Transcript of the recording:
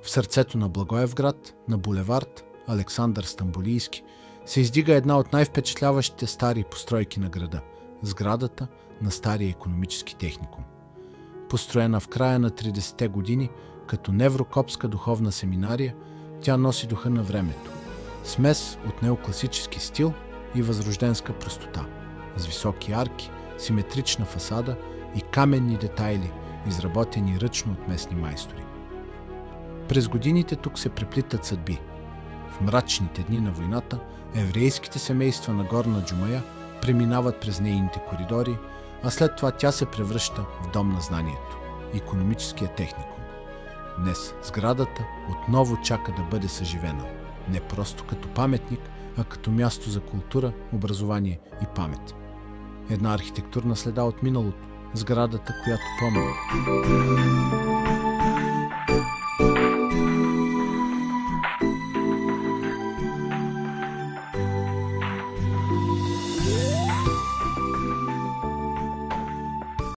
В сърцето на Благоевград, на булевард Александър Стамболийски, се издига една от най-впечатляващите стари постройки на града – сградата на стария икономически техникум. Построена в края на 30-те години като Неврокопска духовна семинария, тя носи духа на времето. Смес от неокласически стил и възрожденска простота, с високи арки, симетрична фасада и каменни детайли, изработени ръчно от местни майстори. През годините тук се преплитат съдби. В мрачните дни на войната еврейските семейства на Горна Джумая преминават през нейните коридори, а след това тя се превръща в дом на знанието – икономическия техникум. Днес сградата отново чака да бъде съживена, не просто като паметник, а като място за култура, образование и памет. Една архитектурна следа от миналото, сградата, която помни.